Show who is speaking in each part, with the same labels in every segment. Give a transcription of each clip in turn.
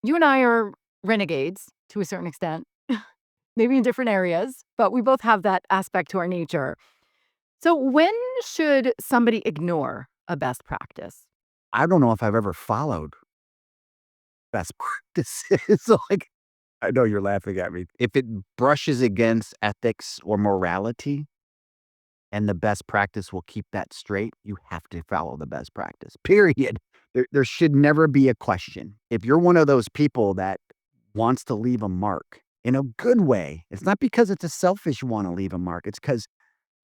Speaker 1: You and I are renegades to a certain extent, maybe in different areas, but we both have that aspect to our nature. So, when should somebody ignore a best practice?
Speaker 2: I don't know if I've ever followed best practices. So, I know you're laughing at me. If it brushes against ethics or morality and the best practice will keep that straight, you have to follow the best practice, period. There should never be a question. If you're one of those people that wants to leave a mark in a good way, it's not because it's a selfish want to leave a mark. It's because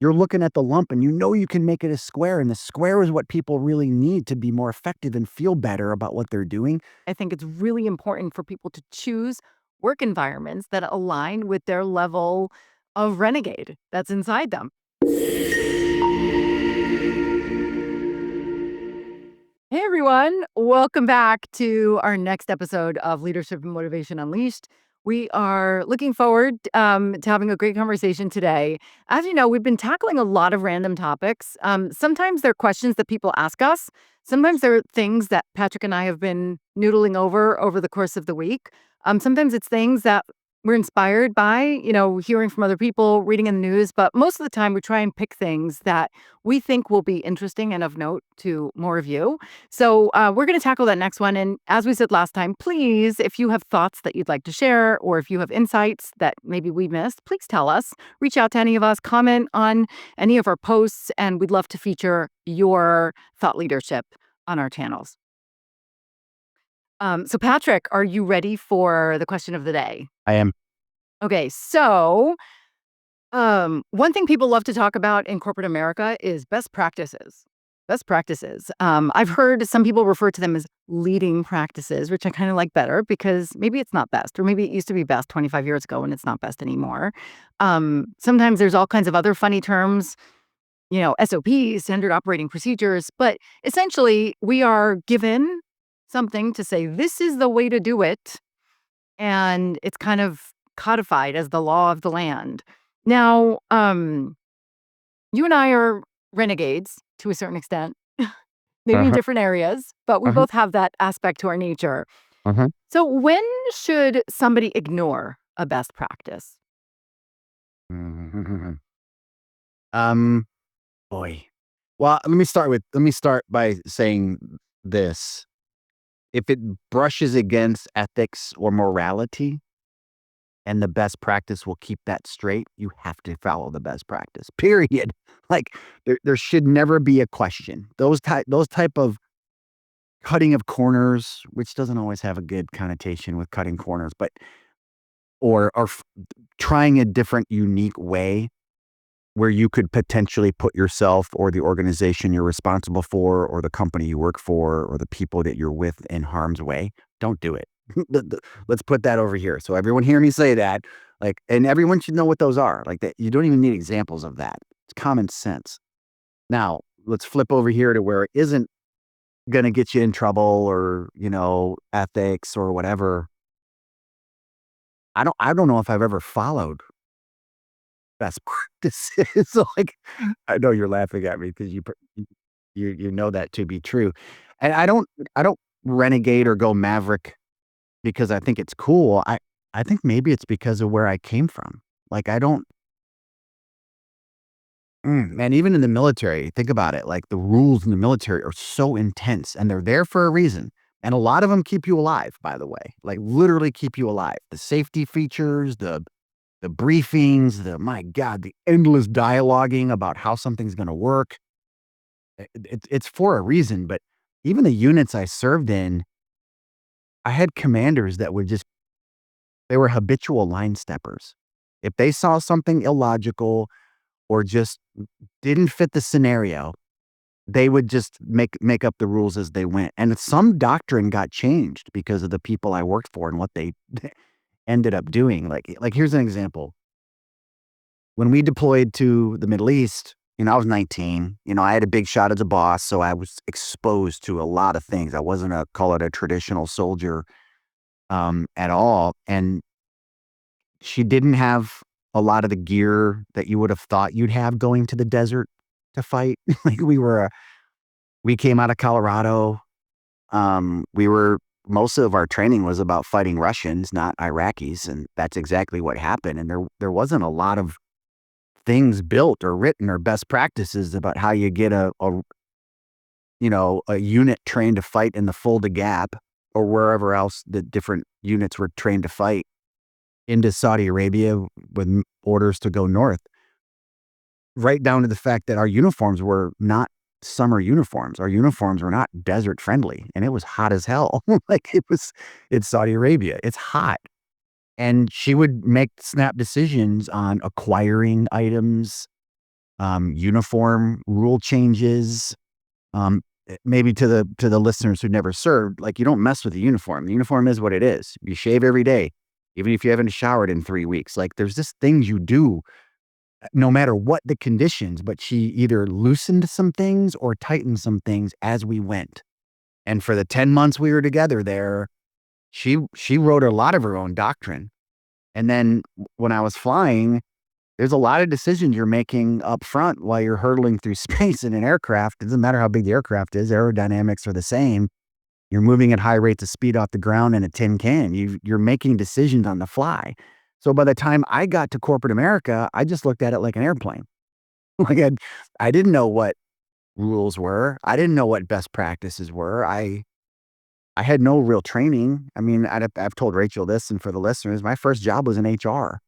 Speaker 2: you're looking at the lump and you know you can make it a square, and the square is what people really need to be more effective and feel better about what they're doing.
Speaker 1: I think it's really important for people to choose work environments that align with their level of renegade that's inside them. Hey everyone, welcome back to our next episode of Leadership and Motivation Unleashed. We are looking forward to having a great conversation today. As you know, we've been tackling a lot of random topics. Sometimes they're questions that people ask us. Sometimes they're things that Patrick and I have been noodling over the course of the week. Sometimes it's things that we're inspired by, hearing from other people, reading in the news. But most of the time, we try and pick things that we think will be interesting and of note to more of you. So we're going to tackle that next one. And as we said last time, please, if you have thoughts that you'd like to share, or if you have insights that maybe we missed, please tell us. Reach out to any of us, comment on any of our posts, and we'd love to feature your thought leadership on our channels. So Patrick, are you ready for the question of the day?
Speaker 2: I am.
Speaker 1: Okay, so one thing people love to talk about in corporate America is best practices. Best practices. I've heard some people refer to them as leading practices, which I kind of like better because maybe it's not best, or maybe it used to be best 25 years ago and it's not best anymore. Sometimes there's all kinds of other funny terms, SOPs, standard operating procedures, but essentially we are given something to say, this is the way to do it. And it's kind of codified as the law of the land. Now, you and I are renegades to a certain extent, maybe in
Speaker 2: Uh-huh.
Speaker 1: different areas, but we
Speaker 2: Uh-huh.
Speaker 1: both have that aspect to our nature.
Speaker 2: Uh-huh.
Speaker 1: So, when should somebody ignore a best practice?
Speaker 2: Um, boy. Well, let me start by saying this. If it brushes against ethics or morality and the best practice will keep that straight, you have to follow the best practice, period. Like, there should never be a question. Those type of cutting of corners, which doesn't always have a good connotation with cutting corners, but or trying a different unique way where you could potentially put yourself or the organization you're responsible for or the company you work for or the people that you're with in harm's way, don't do it. Let's put that over here. So everyone hear me say that, and everyone should know what those are. Like that, you don't even need examples of that. It's common sense. Now, let's flip over here to where it isn't going to get you in trouble or, ethics or whatever. I don't know if I've ever followed best practices. So, I know you're laughing at me because you know that to be true. And I don't renegade or go maverick because I think it's cool. I think maybe it's because of where I came from. Like, I don't man, even in the military, think about it, like, the rules in the military are so intense, and they're there for a reason, and a lot of them keep you alive, by the way, like, literally keep you alive. The safety features, the briefings, my god, the endless dialoguing about how something's gonna work. It's for a reason, but even the units I served in, I had commanders that would just they were habitual line steppers. If they saw something illogical or just didn't fit the scenario, they would just make up the rules as they went, and some doctrine got changed because of the people I worked for and what they ended up doing. Like, here's an example. When we deployed to the Middle East, I was 19, I had a big shot as a boss, so I was exposed to a lot of things. I wasn't call it a traditional soldier, at all, and she didn't have a lot of the gear that you would have thought you'd have going to the desert to fight. Like, we came out of Colorado. We were most of our training was about fighting Russians, not Iraqis, and that's exactly what happened. And there wasn't a lot of things built or written or best practices about how you get a unit trained to fight in the Fulda Gap or wherever else the different units were trained to fight into Saudi Arabia with orders to go north. Right down to the fact that our uniforms were not summer uniforms. Our uniforms were not desert friendly, and it was hot as hell. It's Saudi Arabia. It's hot. And she would make snap decisions on acquiring items, uniform rule changes. Maybe to the listeners who never served, like, you don't mess with the uniform. The uniform is what it is. You shave every day, even if you haven't showered in 3 weeks. Like, there's just things you do no matter what the conditions, but she either loosened some things or tightened some things as we went. And for the 10 months we were together there, she wrote a lot of her own doctrine. And then when I was flying, there's a lot of decisions you're making up front while you're hurtling through space in an aircraft. It doesn't matter how big the aircraft is, aerodynamics are the same. You're moving at high rates of speed off the ground in a tin can. You're making decisions on the fly. So by the time I got to corporate America, I just looked at it like an airplane. Like I didn't know what rules were. I didn't know what best practices were. I had no real training. I mean, I've told Rachel this, and for the listeners, my first job was in HR.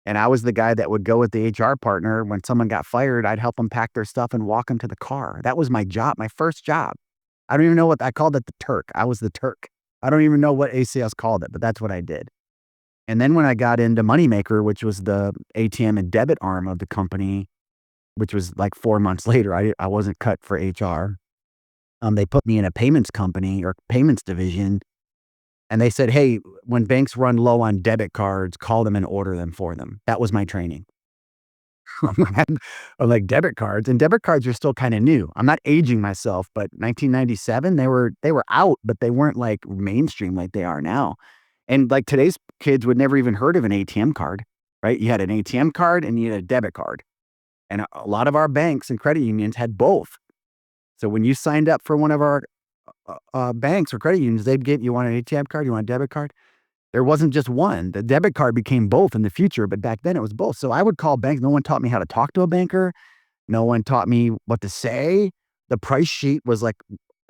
Speaker 2: And I was the guy that would go with the HR partner. When someone got fired, I'd help them pack their stuff and walk them to the car. That was my job, my first job. I don't even know what I called it, the Turk. I was the Turk. I don't even know what ACS called it, but that's what I did. And then when I got into Moneymaker, which was the ATM and debit arm of the company, which was like 4 months later, I wasn't cut for HR. They put me in a payments company or payments division. And they said, hey, when banks run low on debit cards, call them and order them for them. That was my training. I'm like, debit cards, and debit cards are still kind of new. I'm not aging myself, but 1997, they were out, but they weren't like mainstream like they are now. And like today's kids would never even heard of an ATM card, right? You had an ATM card and you had a debit card. And a lot of our banks and credit unions had both. So when you signed up for one of our banks or credit unions, they'd get, you want an ATM card, you want a debit card? There wasn't just one. The debit card became both in the future, but back then it was both. So I would call banks. No one taught me how to talk to a banker. No one taught me what to say. The price sheet was like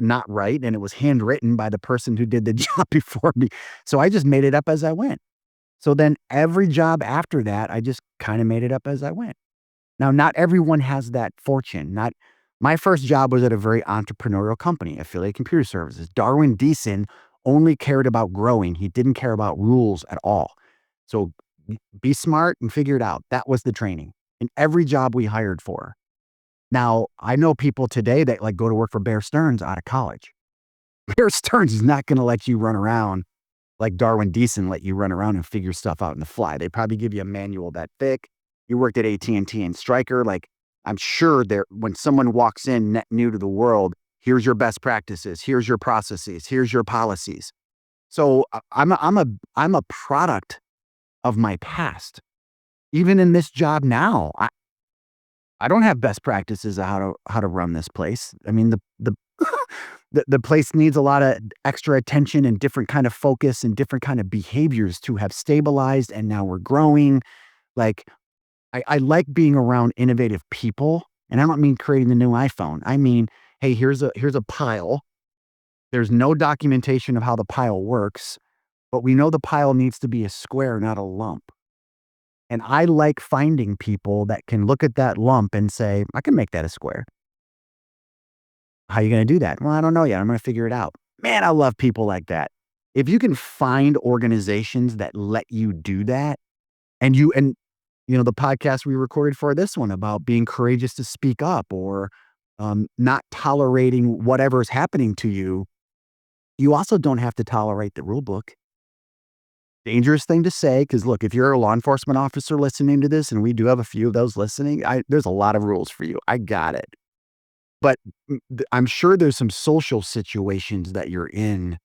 Speaker 2: not right, and it was handwritten by the person who did the job before me. So I just made it up as I went. So then every job after that, I just kind of made it up as I went. Now, not everyone has that fortune. Not My first job was at a very entrepreneurial company, Affiliate Computer Services. Darwin Deason only cared about growing. He didn't care about rules at all. So be smart and figure it out. That was the training in every job we hired for. Now, I know people today that like go to work for Bear Stearns out of college. Bear Stearns is not going to let you run around like Darwin Deason let you run around and figure stuff out in the fly. They probably give you a manual that thick. You worked at AT&T and Stryker. Like, I'm sure there, when someone walks in net new to the world, here's your best practices, here's your processes, here's your policies. So I'm a product of my past. Even in this job now, I don't have best practices of how to run this place. I mean, the place needs a lot of extra attention and different kind of focus and different kind of behaviors to have stabilized, and now we're growing. Like, I like being around innovative people, and I don't mean creating the new iPhone. I mean, hey, here's a pile. There's no documentation of how the pile works, but we know the pile needs to be a square, not a lump. And I like finding people that can look at that lump and say, I can make that a square. How are you going to do that? Well, I don't know yet. I'm going to figure it out. Man, I love people like that. If you can find organizations that let you do that, and the podcast we recorded for this one about being courageous to speak up or not tolerating whatever's happening to you, you also don't have to tolerate the rule book. Dangerous thing to say, because look, if you're a law enforcement officer listening to this, and we do have a few of those listening, there's a lot of rules for you. I got it. But I'm sure there's some social situations that you're in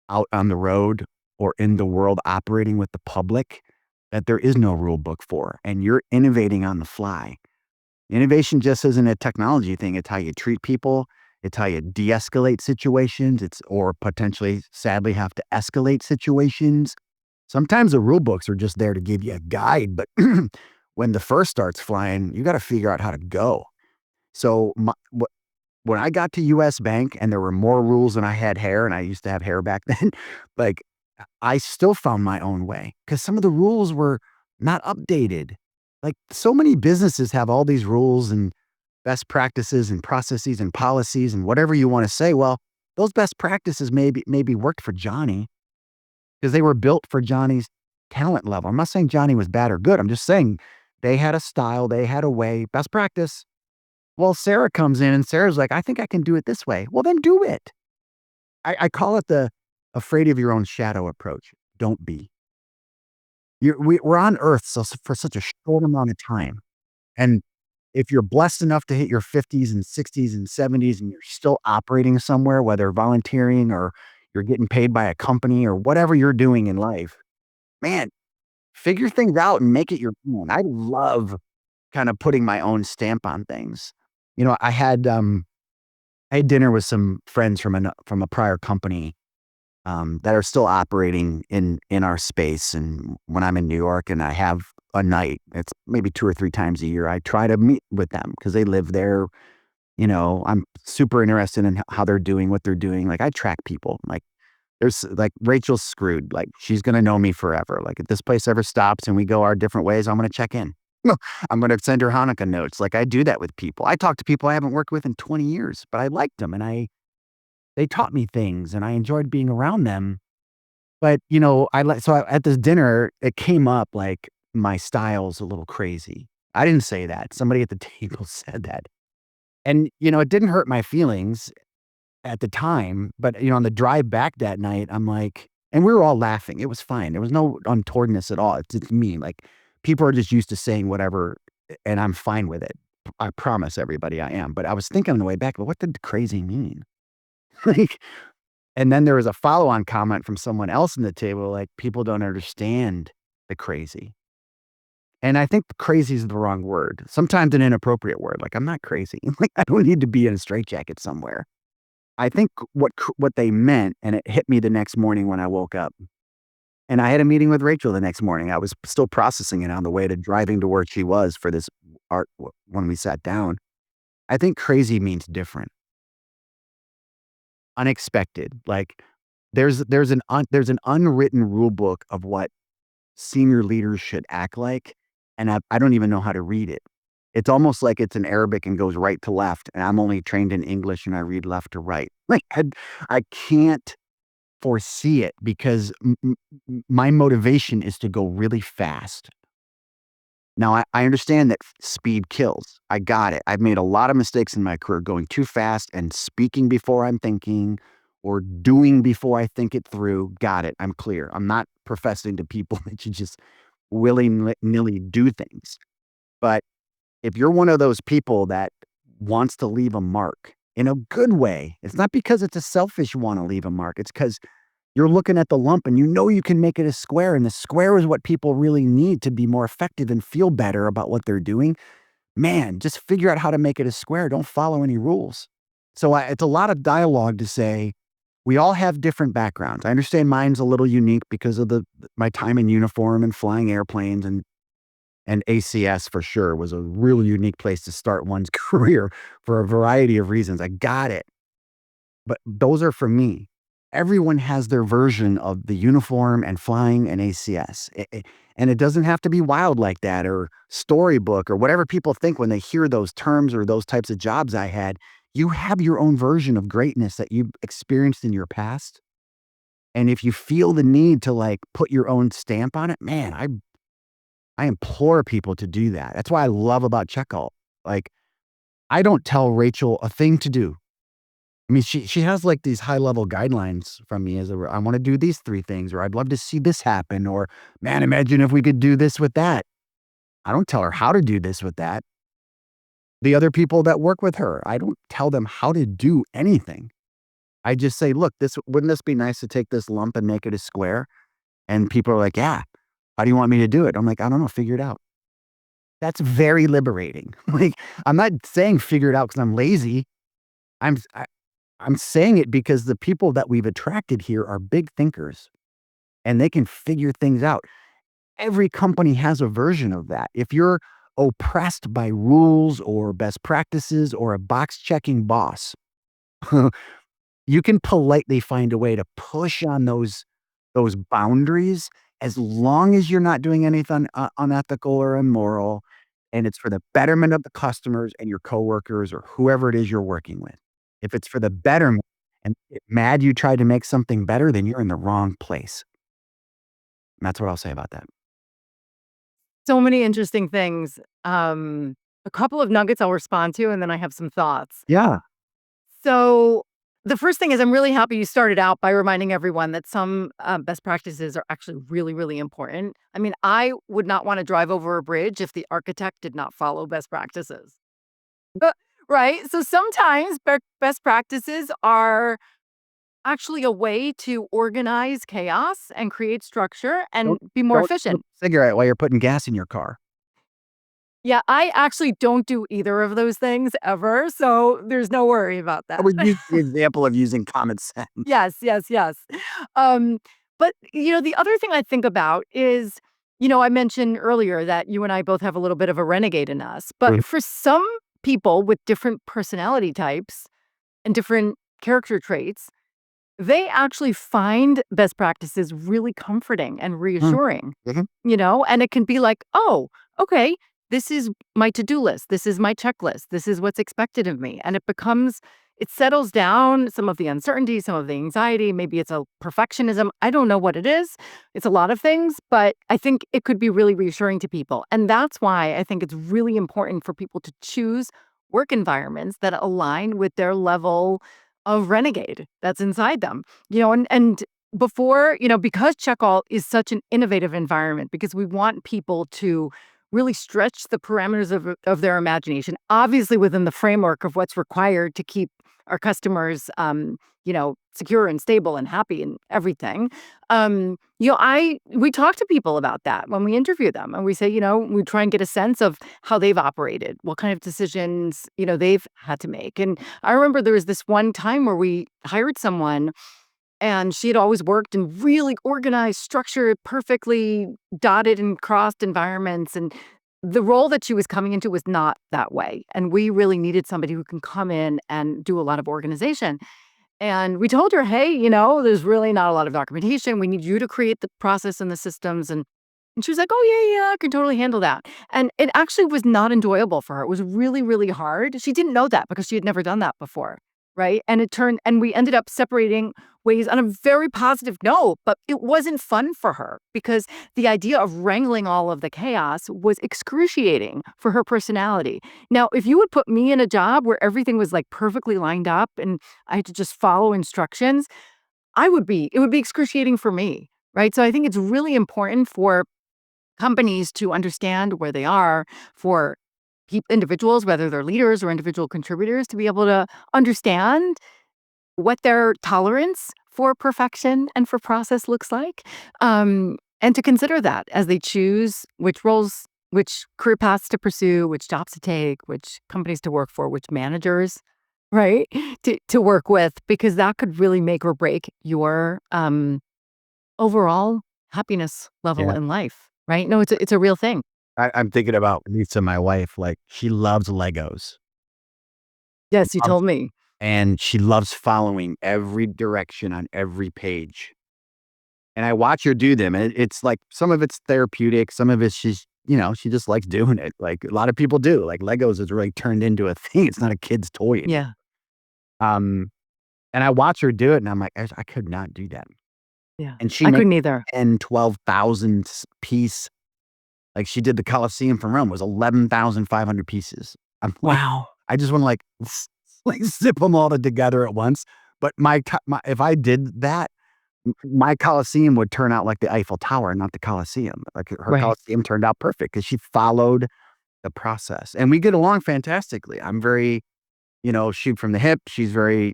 Speaker 2: out on the road or in the world operating with the public that there is no rule book for, and you're innovating on the fly. Innovation just isn't a technology thing. It's how you treat people. It's how you de-escalate situations. It's or potentially, sadly, have to escalate situations. Sometimes the rule books are just there to give you a guide, but when the first starts flying, you gotta figure out how to go. So, when I got to US Bank and there were more rules than I had hair, and I used to have hair back then, like, I still found my own way because some of the rules were not updated. Like, so many businesses have all these rules and best practices and processes and policies and whatever you wanna say. Well, those best practices maybe worked for Johnny because they were built for Johnny's talent level. I'm not saying Johnny was bad or good. I'm just saying they had a style, they had a way, best practice. Well, Sarah comes in and Sarah's like, "I think I can do it this way." Well, then do it. I call it the afraid of your own shadow approach. Don't be. We're on Earth for such a short amount of time. And if you're blessed enough to hit your 50s and 60s and 70s and you're still operating somewhere, whether volunteering or you're getting paid by a company or whatever you're doing in life, man, figure things out and make it your own. I love kind of putting my own stamp on things. You know, I had dinner with some friends from a prior company, that are still operating in our space, and when I'm in New York and I have a night, it's maybe 2 or 3 times a year, I try to meet with them because they live there. You know, I'm super interested in how they're doing, what they're doing. Like, I track people. Like, Rachel's screwed. Like, she's gonna know me forever. Like, if this place ever stops and we go our different ways, I'm gonna check in. I'm gonna send her Hanukkah notes. Like, I do that with people. I talk to people I haven't worked with in 20 years, but I liked them, and they taught me things, and I enjoyed being around them. But, you know, at this dinner, it came up, like, my style's a little crazy. I didn't say that. Somebody at the table said that. And, you know, it didn't hurt my feelings at the time, but, you know, on the drive back that night, I'm like and we were all laughing. It was fine. There was no untowardness at all. It's me. Like, people are just used to saying whatever, and I'm fine with it. I promise everybody I am. But I was thinking on the way back, "But what did crazy mean?" Like and then there was a follow-on comment from someone else in the table, like, "People don't understand the crazy." And I think crazy is the wrong word, sometimes an inappropriate word, like, I'm not crazy, like, I don't need to be in a straitjacket somewhere. I think what they meant, and it hit me the next morning when I woke up, and I had a meeting with Rachel the next morning. I was still processing it on the way to driving to where she was for this art when we sat down. I think crazy means different, unexpected, like, there's an unwritten rule book of what senior leaders should act like, and I don't even know how to read it. It's almost like it's in Arabic and goes right to left, and I'm only trained in English and I read left to right. Like, I can't foresee it because my motivation is to go really fast. Now, I understand that speed kills. I got it. I've made a lot of mistakes in my career going too fast and speaking before I'm thinking or doing before I think it through. Got it. I'm clear. I'm not professing to people that you just willy-nilly do things. But if you're one of those people that wants to leave a mark in a good way, it's not because it's a selfish wanna leave a mark. It's because 'cause you're looking at the lump and you know you can make it a square, and the square is what people really need to be more effective and feel better about what they're doing. Man, just figure out how to make it a square. Don't follow any rules. So, it's a lot of dialogue to say, we all have different backgrounds. I understand mine's a little unique because of my time in uniform and flying airplanes and ACS for sure was a really unique place to start one's career for a variety of reasons. I got it. But those are for me. Everyone has their version of the uniform and flying and ACS. And it doesn't have to be wild like that or storybook or whatever people think when they hear those terms or those types of jobs I had. You have your own version of greatness that you've experienced in your past. And if you feel the need to like put your own stamp on it, man, I implore people to do that. That's why I love about checkout. Like, I don't tell Rachel a thing to do. I mean, she has, like, these high level guidelines from me as a I wanna do these 3 things, or I'd love to see this happen, or, "Man, imagine if we could do this with that." I don't tell her how to do this with that. The other people that work with her, I don't tell them how to do anything. I just say, "Look, wouldn't this be nice to take this lump and make it a square?" And people are like, "Yeah. How do you want me to do it?" I'm like, "I don't know, figure it out." That's very liberating. Like, I'm not saying figure it out because 'cause I'm lazy. I'm I, I'm saying it because the people that we've attracted here are big thinkers and they can figure things out. Every company has a version of that. If you're oppressed by rules or best practices or a box checking boss, you can politely find a way to push on those boundaries as long as you're not doing anything unethical or immoral, and it's for the betterment of the customers and your coworkers or whoever it is you're working with. If it's for the betterment and they get mad you tried to make something better, then you're in the wrong place. And that's what I'll say about that.
Speaker 1: So many interesting things. A couple of nuggets I'll respond to, and then I have some thoughts.
Speaker 2: Yeah.
Speaker 1: So, the first thing is I'm really happy you started out by reminding everyone that some best practices are actually really, really important. I mean, I would not want to drive over a bridge if the architect did not follow best practices. Uh, right? So sometimes best practices are actually a way to organize chaos and create structure and
Speaker 2: Don't
Speaker 1: be more
Speaker 2: don't smoke
Speaker 1: efficient.
Speaker 2: a cigarette while you're putting gas in your car.
Speaker 1: Yeah, I actually don't do either of those things ever, so there's no worry about
Speaker 2: I
Speaker 1: that.
Speaker 2: would use the example of using common sense.
Speaker 1: Yes, yes, yes. Um, but, the other thing I think about is, I mentioned earlier that you and I both have a little bit of a renegade in us,
Speaker 2: Mhm.
Speaker 1: but for some people with different personality types and different character traits, they actually find best practices really comforting and
Speaker 2: Mm,
Speaker 1: reassuring,
Speaker 2: mhm,
Speaker 1: and it can be like, oh, okay, this is my to-do list. This is my checklist. This is what's expected of me. And it settles down some of the uncertainty, some of the anxiety. Maybe it's a perfectionism. I don't know what it is. It's a lot of things, but I think it could be really reassuring to people. And that's why I think it's really important for people to choose work environments that align with their level of renegade that's inside them. And before, because Checkall is such an innovative environment, because we want people to really stretch the parameters of their imagination, obviously within the framework of what's required to keep our customers, secure and stable and happy and everything. We talk to people about that when we interview them, and we say, we try and get a sense of how they've operated, what kind of decisions, they've had to make. And I remember there was this one time where we hired someone and she had always worked in really organized, structured, perfectly dotted and crossed environments. And the role that she was coming into was not that way. And we really needed somebody who can come in and do a lot of organization. And we told her, hey, there's really not a lot of documentation. We need you to create the process and the systems. And she was like, "Oh, yeah, yeah, I can totally handle that." And it actually was not enjoyable for her. It was really, really hard. She didn't know that because she had never done that before, right? And we ended up separating ways on a very positive note, but it wasn't fun for her because the idea of wrangling all of the chaos was excruciating for her personality. Now, if you would put me in a job where everything was, like, perfectly lined up and I had to just follow instructions, it would be excruciating for me, right? So I think it's really important for companies to understand where they are, for individuals, whether they're leaders or individual contributors, to be able to understand what their tolerance for perfection and for process looks like, and to consider that as they choose which roles, which career paths to pursue, which jobs to take, which companies to work for, which managers, right, to work with, because that could really make or break your overall happiness level
Speaker 2: yeah.
Speaker 1: in life, right? No, it's a real thing.
Speaker 2: I'm thinking about Lisa, my wife, like, she loves Legos.
Speaker 1: Yes, you
Speaker 2: Loves
Speaker 1: told me.
Speaker 2: and she loves following every direction on every page. And I watch her do them, and it's like some of it's therapeutic, some of it's she just likes doing it, like a lot of people do. Like, Legos has really turned into a thing, it's not a kid's toy anymore.
Speaker 1: Yeah,
Speaker 2: Um, and I watch her do it, and I'm like, I could not do that.
Speaker 1: yeah.
Speaker 2: And she
Speaker 1: I
Speaker 2: makes
Speaker 1: couldn't either.
Speaker 2: 10, 12,000 piece. Like, she did the Colosseum from Rome, was 11,500 pieces. I'm like,
Speaker 1: Wow.
Speaker 2: I just wanna, like, like, zip them all together at once, but my if I did that, my Colosseum would turn out like the Eiffel Tower, not the Colosseum. Like, her
Speaker 1: Right.
Speaker 2: Colosseum turned out perfect because she followed the process, and we get along fantastically. I'm very, shoot from the hip. She's very,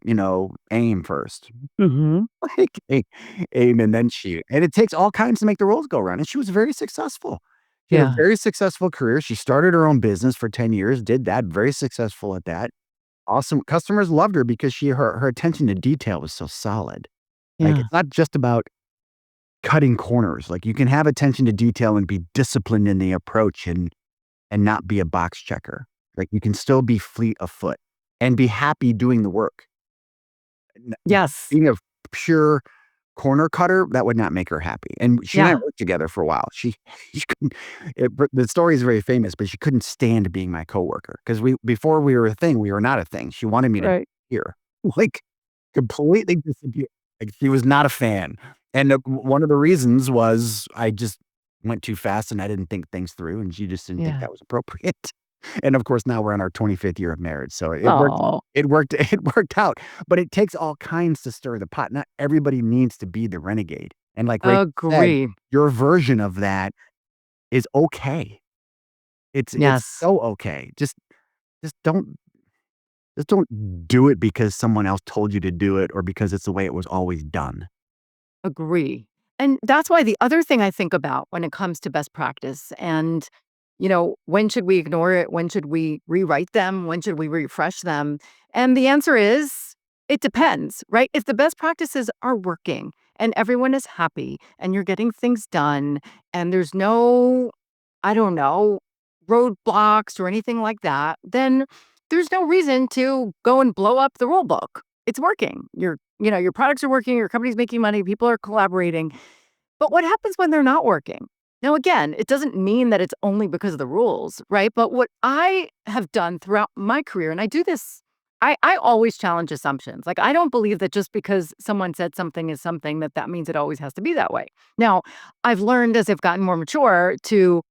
Speaker 2: aim first.
Speaker 1: Mhm.
Speaker 2: Like, aim and then shoot, and it takes all kinds to make the worlds go round, and she was very successful. She had a
Speaker 1: Yeah.
Speaker 2: very successful career. She started her own business for 10 years, did that, very successful at that. awesome. Customers loved her because her attention to detail was so solid. Like,
Speaker 1: Yeah.
Speaker 2: it's not just about cutting corners. Like, you can have attention to detail and be disciplined in the approach and not be a box checker. Like, you can still be fleet of foot and be happy doing the work.
Speaker 1: Yes.
Speaker 2: Being a pure corner cutter, that would not make her happy, and she and I
Speaker 1: Yeah.
Speaker 2: worked together for a while. She couldn't but the story is very famous, but she couldn't stand being my coworker because we before we were a thing, we were not a thing. She wanted me to
Speaker 1: Right.
Speaker 2: disappear, like, completely disappear. Like, she was not a fan, and, one of the reasons was I just went too fast and I didn't think things through, and she just didn't think
Speaker 1: Yeah.
Speaker 2: that was appropriate. And, of course, now we're in our 25th year of marriage, so
Speaker 1: Oh,
Speaker 2: it worked out, but it takes all kinds to stir the pot. Not everybody needs to be the renegade, and like Rachel said,
Speaker 1: agree.
Speaker 2: your version of that is okay. It's
Speaker 1: Yes.
Speaker 2: so okay. Just don't just don't do it because someone else told you to do it or because it's the way it was always done.
Speaker 1: Agree. And that's why the other thing I think about when it comes to best practice and, when should we ignore it? When should we rewrite them? When should we refresh them? And the answer is it depends, right? If the best practices are working and everyone is happy and you're getting things done and there's no, I don't know, roadblocks or anything like that, then there's no reason to go and blow up the rule book. It's working. Your products are working, your company's making money, people are collaborating. But what happens when they're not working? Now, again, it doesn't mean that it's only because of the rules, right? But what I have done throughout my career, and I do this, I always challenge assumptions. Like, I don't believe that just because someone said something is something that means it always has to be that way. Now, I've learned as I've gotten more mature to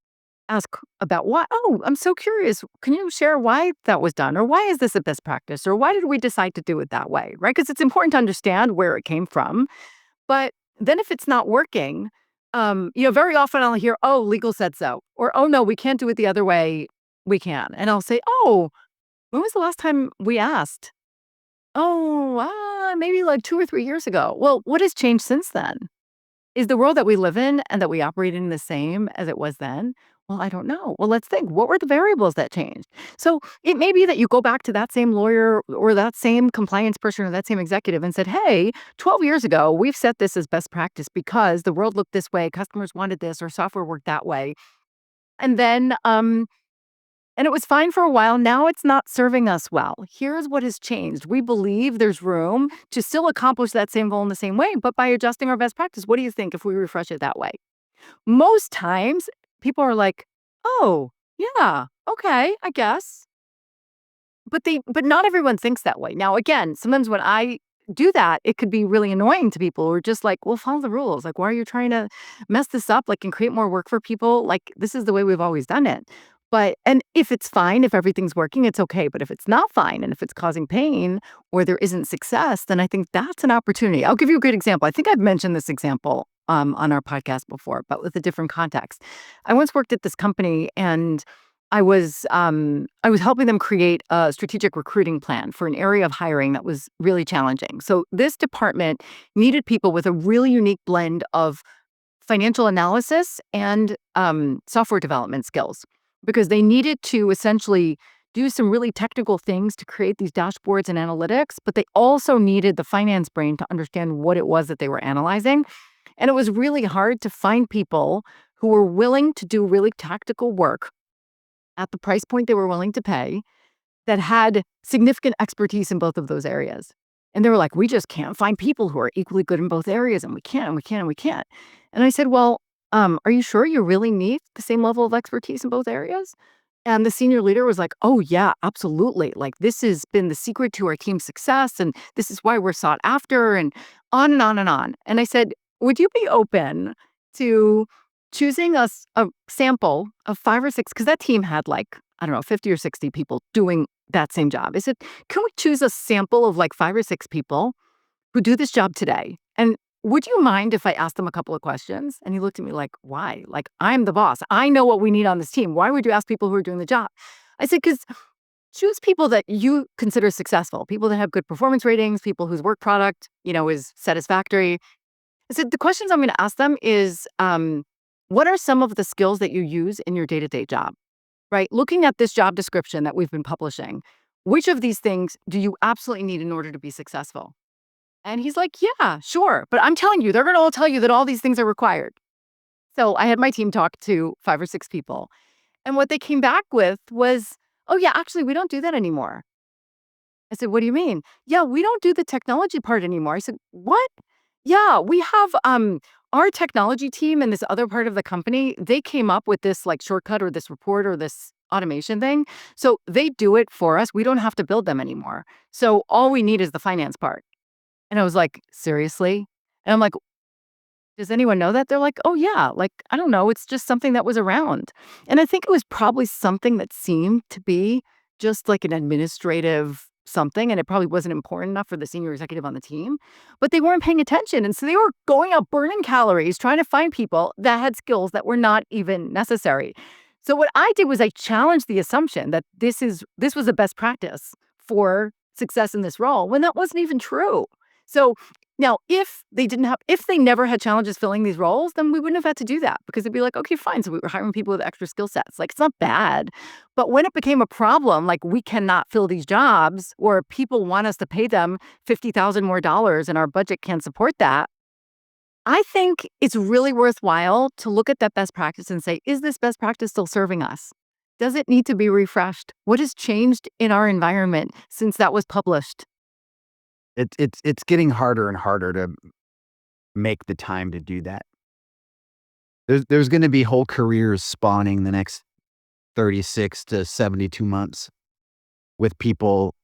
Speaker 1: ask about why. Oh, I'm so curious. Can you share why that was done? Or why is this a best practice? Or why did we decide to do it that way? Right? Because it's important to understand where it came from. But then if it's not working, very often I'll hear, oh, legal said so. Or, oh, no, we can't do it the other way. We can. And I'll say, oh, when was the last time we asked? Oh, maybe like 2 or 3 years ago. Well, what has changed since then? Is the world that we live in and that we operate in the same as it was then? Well, I don't know. Well, let's think. What were the variables that changed? So it may be that you go back to that same lawyer or that same compliance person or that same executive and said, hey, 12 years ago, we've set this as best practice because the world looked this way, customers wanted this, or software worked that way. And then and it was fine for a while. Now it's not serving us well. Here's what has changed. We believe there's room to still accomplish that same goal in the same way, but by adjusting our best practice. What do you think if we refresh it that way? Most times, people are like, oh, yeah, okay, I guess. But not everyone thinks that way. Now, again, sometimes when I do that, it could be really annoying to people who are just like, well, follow the rules. Like, why are you trying to mess this up? Like, and create more work for people? Like, this is the way we've always done it. And if it's fine, if everything's working, it's okay. But if it's not fine and if it's causing pain or there isn't success, then I think that's an opportunity. I'll give you a good example. I think I've mentioned this example on our podcast before, but with a different context. I once worked at this company and I was helping them create a strategic recruiting plan for an area of hiring that was really challenging. So this department needed people with a really unique blend of financial analysis and software development skills because they needed to essentially do some really technical things to create these dashboards and analytics, but they also needed the finance brain to understand what it was that they were analyzing. And it was really hard to find people who were willing to do really tactical work at the price point they were willing to pay that had significant expertise in both of those areas. And they were like, "We just can't find people who are equally good in both areas, and we can't, and we can't, and we can't." And I said, "Well, are you sure you really need the same level of expertise in both areas?" And the senior leader was like, "Oh, yeah, absolutely. Like, this has been the secret to our team's success, and this is why we're sought after," and on and on and on. And I said, "Would you be open to choosing us a sample of 5 or 6" because that team had, like, I don't know, 50 or 60 people doing that same job. I said, "Can we choose a sample of, like, 5 or 6 people who do this job today? And would you mind if I asked them a couple of questions?" And he looked at me like, "Why? Like, I'm the boss. I know what we need on this team. Why would you ask people who are doing the job?" I said, "'Cause choose people that you consider successful, people that have good performance ratings, people whose work product, is satisfactory." I said, "The questions I'm gonna ask them is, what are some of the skills that you use in your day-to-day job?" Right? Looking at this job description that we've been publishing, which of these things do you absolutely need in order to be successful? And he's like, yeah, sure. But I'm telling you, they're going to all tell you that all these things are required. So I had my team talk to 5 or 6 people. And what they came back with was, oh, yeah, actually, we don't do that anymore. I said, what do you mean? Yeah, we don't do the technology part anymore. I said, what? Yeah, we have our technology team and this other part of the company, they came up with this like shortcut or this report or this automation thing. So they do it for us. We don't have to build them anymore. So all we need is the finance part. And I was like, seriously? And I'm like, does anyone know that? They're like, "Oh, yeah." Like, I don't know, it's just something that was around. And I think it was probably something that seemed to be just like an administrative something, and it probably wasn't important enough for the senior executive on the team, but they weren't paying attention, and so they were going out burning calories trying to find people that had skills that were not even necessary. So what I did was I challenged the assumption that this was a best practice for success in this role when that wasn't even true. So now, if they never had challenges filling these roles, then we wouldn't have had to do that because it'd be like, okay, fine. So we were hiring people with extra skill sets. Like, it's not bad. But when it became a problem, like we cannot fill these jobs or people want us to pay them 50,000 more dollars and our budget can't support that, I think it's really worthwhile to look at that best practice and say, is this best practice still serving us? Does it need to be refreshed? What has changed in our environment since that was published?
Speaker 2: It's getting harder and harder to make the time to do that. There's gonna be whole careers spawning the next 36 to 72 months with people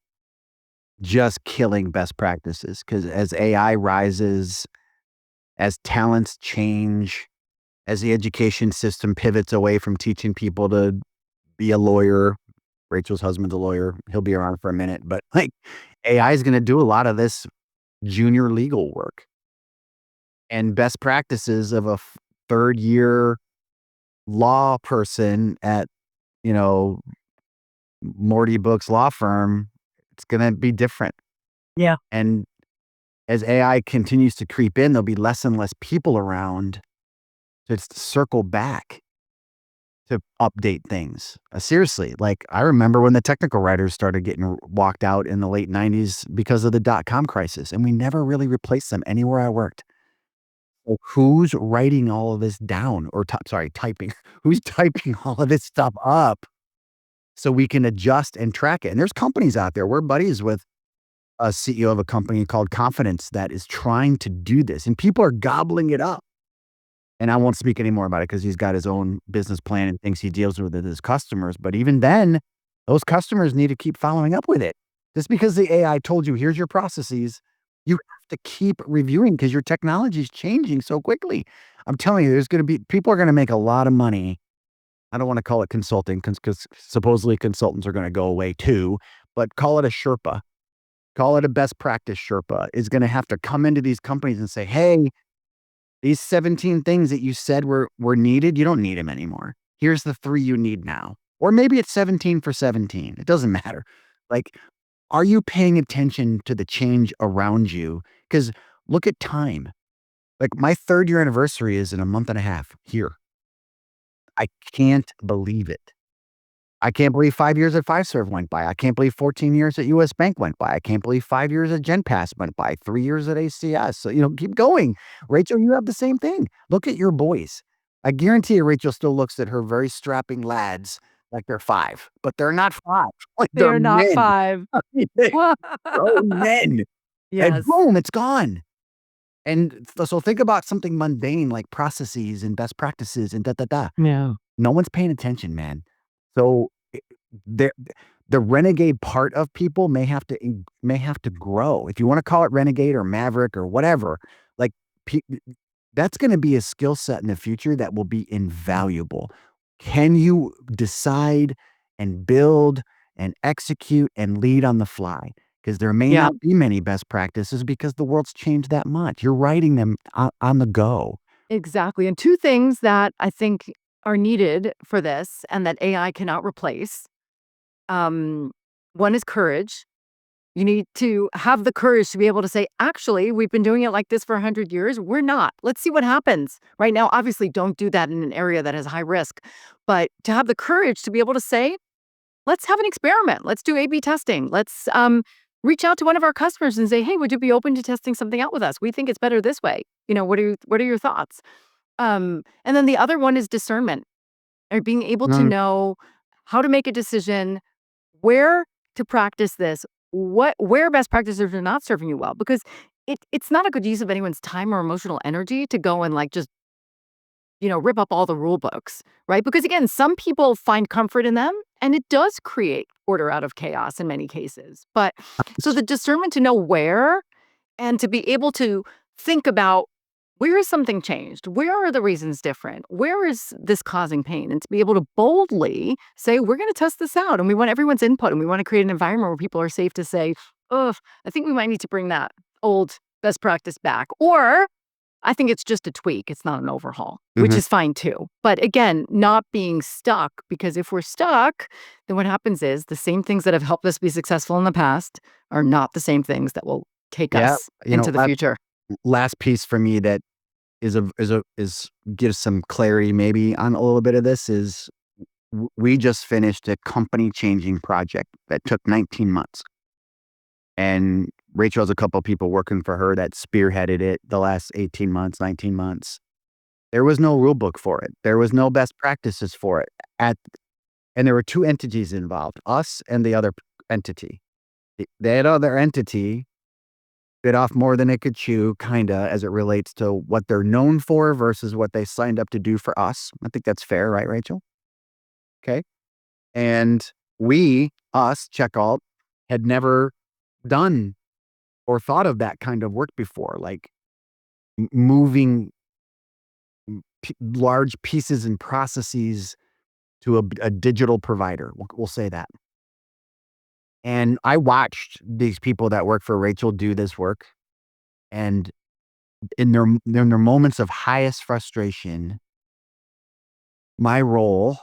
Speaker 2: just killing best practices. Because as AI rises, as talents change, as the education system pivots away from teaching people to be a lawyer. Rachel's husband's a lawyer, he'll be around for a minute, but, like, AI is gonna do a lot of this junior legal work, and best practices of a 3rd year law person at, you know, Morty Book's law firm, it's gonna be different.
Speaker 1: Yeah.
Speaker 2: And as AI continues to creep in, there'll be less and less people around to circle back to update things. Seriously, like, I remember when the technical writers started getting walked out in the late '90s because of the dot-com crisis, and we never really replaced them anywhere I worked. Well, who's writing all of this down or typing? Who's typing all of this stuff up so we can adjust and track it? And there's companies out there. We're buddies with a CEO of a company called Confidence that is trying to do this, and people are gobbling it up. And I won't speak any more about it because he's got his own business plan and things he deals with his customers. But even then, those customers need to keep following up with it. Just because the AI told you, here's your processes, you have to keep reviewing because your technology is changing so quickly. I'm telling you, there's going to be people are going to make a lot of money. I don't want to call it consulting because supposedly consultants are going to go away too, but call it a Sherpa, call it a best practice Sherpa is going to have to come into these companies and say, hey, these 17 things that you said were needed, you don't need them anymore. Here's the 3 you need now. Or maybe it's 17 for 17. It doesn't matter. Like, are you paying attention to the change around you? Because look at time. Like, my 3rd year anniversary is in a month and a half here. I can't believe it. I can't believe 5 years at Fiserv went by. I can't believe 14 years at US Bank went by. I can't believe 5 years at GenPass went by, 3 years at ACS. So, keep going. Rachel, you have the same thing. Look at your boys. I guarantee you Rachel still looks at her very strapping lads like they're 5, but they're not 5. Like,
Speaker 1: They
Speaker 2: they're
Speaker 1: are not
Speaker 2: men.
Speaker 1: 5.
Speaker 2: They're grown men. And
Speaker 1: Yes.
Speaker 2: boom, it's gone. And so think about something mundane like processes and best practices and da da da.
Speaker 1: Yeah.
Speaker 2: No one's paying attention, man. So, the the renegade part of people may have to grow. If you wanna call it renegade or maverick or whatever, like, pe that's gonna be a skill set in the future that will be invaluable. Can you decide and build and execute and lead on the fly? Because there may
Speaker 1: Yeah.
Speaker 2: not be many best practices because the world's changed that much. You're writing them on the go.
Speaker 1: Exactly, and 2 things that I think are needed for this and that AI cannot replace, um, one is courage. You need to have the courage to be able to say, "Actually, we've been doing it like this for 100 years. We're not. Let's see what happens." Right now, obviously, don't do that in an area that has high risk, but to have the courage to be able to say, let's have an experiment. Let's do A/B testing. Let's reach out to one of our customers and say, "Hey, would you be open to testing something out with us? We think it's better this way. What are your thoughts?" And then the other one is discernment, or being able to
Speaker 2: Mm,
Speaker 1: know how to make a decision, where to practice this, where best practices are not serving you well, because it's not a good use of anyone's time or emotional energy to go and like just rip up all the rule books, right? Because again, some people find comfort in them and it does create order out of chaos in many cases. But so the discernment to know where and to be able to think about, where is something changed? Where are the reasons different? Where is this causing pain? And to be able to boldly say, we're going to test this out. And we want everyone's input and we want to create an environment where people are safe to say, oh, I think we might need to bring that old best practice back. Or I think it's just a tweak. It's not an overhaul, which
Speaker 2: mhm.
Speaker 1: is fine too. But again, not being stuck, because if we're stuck, then what happens is the same things that have helped us be successful in the past are not the same things that will take
Speaker 2: Yeah,
Speaker 1: us into the future.
Speaker 2: last piece for me that is gives some clarity maybe on a little bit of this is we just finished a company changing project that took 19 months. And Rachel has a couple of people working for her that spearheaded it the last 18 months, 19 months. There was no rule book for it. There was no best practices for it. At and there were 2 entities involved, us and the other entity. That other entity bit off more than it could chew, kinda, as it relates to what they're known for versus what they signed up to do for us. I think that's fair, right, Rachel? Okay. And us, Checkalt, had never done or thought of that kind of work before, like moving large pieces and processes to a digital provider. We'll say that. And I watched these people that work for Rachel do this work, and in their moments of highest frustration, my role,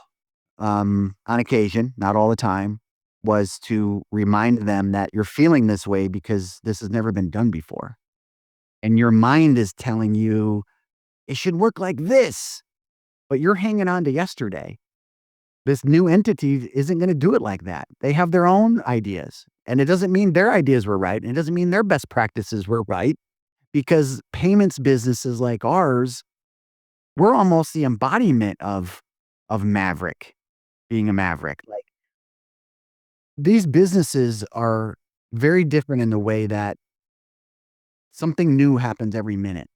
Speaker 2: on occasion, not all the time, was to remind them that you're feeling this way because this has never been done before. And your mind is telling you it should work like this, but you're hanging on to yesterday. This new entity isn't going to do it like that. They have their own ideas. And it doesn't mean their ideas were right. And it doesn't mean their best practices were right, because payments businesses like ours, we're almost the embodiment of Maverick, being a Maverick. Like, these businesses are very different in the way that something new happens every minute.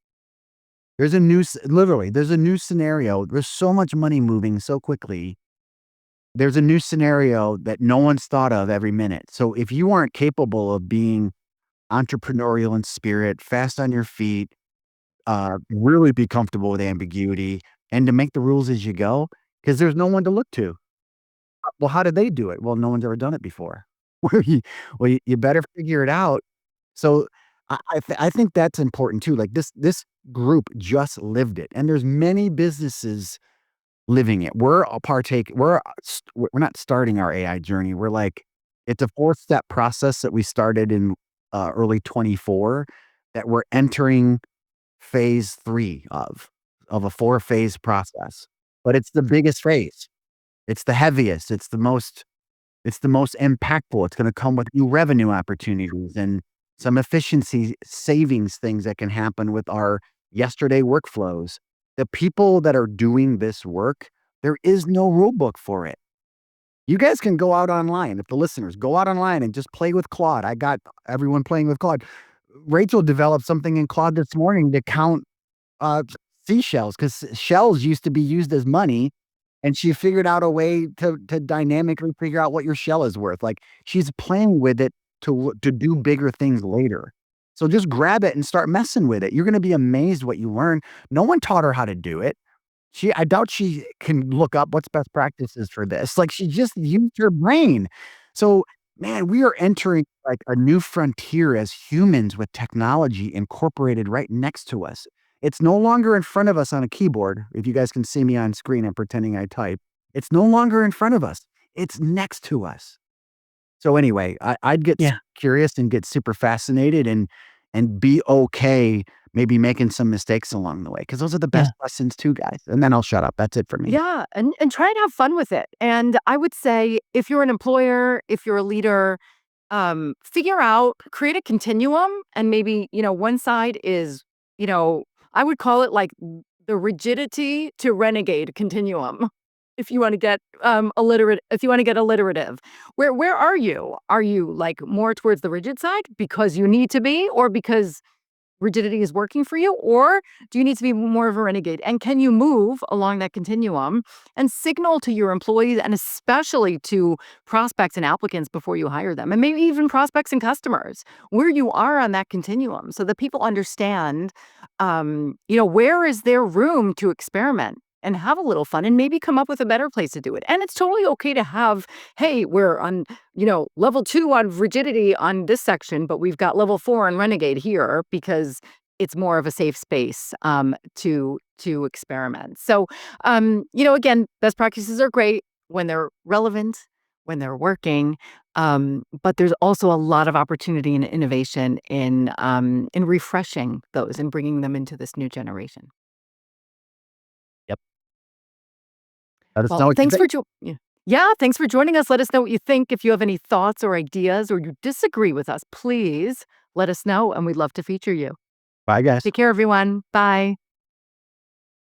Speaker 2: There's a new scenario. There's so much money moving so quickly. There's a new scenario that no one's thought of every minute. So if you aren't capable of being entrepreneurial in spirit, fast on your feet, really be comfortable with ambiguity, and to make the rules as you go, because there's no one to look to. Well, how did they do it? Well, no one's ever done it before. Well, you better figure it out. So I think that's important too. Like, this group just lived it, and there's many businesses living it. We're not starting our AI journey. We're like, it's a 4-step process that we started in, early 24, that we're entering phase 3 of a 4-phase process. But it's the biggest phase. It's the heaviest. It's the most impactful. It's gonna come with new revenue opportunities and some efficiency savings things that can happen with our yesterday workflows. The people that are doing this work, there is no rule book for it. You guys can go out online, if the listeners go out online and just play with Claude. I got everyone playing with Claude. Rachel developed something in Claude this morning to count, uh, seashells, because shells used to be used as money, and she figured out a way to dynamically figure out what your shell is worth. Like, she's playing with it to do bigger things later. So just grab it and start messing with it. You're gonna be amazed what you learn. No one taught her how to do it. I doubt she can look up what's best practices for this. Like, she just used her brain. So, man, we are entering like a new frontier as humans with technology incorporated right next to us. It's no longer in front of us on a keyboard. If you guys can see me on screen, I'm pretending I type. It's no longer in front of us. It's next to us. So anyway, I'd get
Speaker 1: Yeah.
Speaker 2: curious and get super fascinated and be okay maybe making some mistakes along the way, because those are the
Speaker 1: Yeah.
Speaker 2: best lessons too, guys. And then I'll shut up. That's it for me.
Speaker 1: Yeah, and try and have fun with it. And I would say if you're an employer, if you're a leader, figure out, create a continuum, and maybe, one side is, you know, I would call it like the rigidity to renegade continuum. If you want to get if you want to get alliterative, where are you? Are you like more towards the rigid side because you need to be, or because rigidity is working for you? Or do you need to be more of a renegade? And can you move along that continuum and signal to your employees and especially to prospects and applicants before you hire them, and maybe even prospects and customers, where you are on that continuum so that people understand, where is there room to experiment and have a little fun and maybe come up with a better place to do it. And it's totally okay to have, hey, we're on level 2 on rigidity on this section, but we've got level 4 on renegade here because it's more of a safe space to experiment. So, again, best practices are great when they're relevant, when they're working, but there's also a lot of opportunity and innovation in refreshing those and bringing them into this new generation.
Speaker 2: Yep. Let us
Speaker 1: Well,
Speaker 2: know what you
Speaker 1: thanks
Speaker 2: think.
Speaker 1: for yeah, thanks for joining us. Let us know what you think. If you have any thoughts or ideas or you disagree with us, please let us know and we'd love to feature you.
Speaker 2: Bye, guys.
Speaker 1: Take care, everyone. Bye.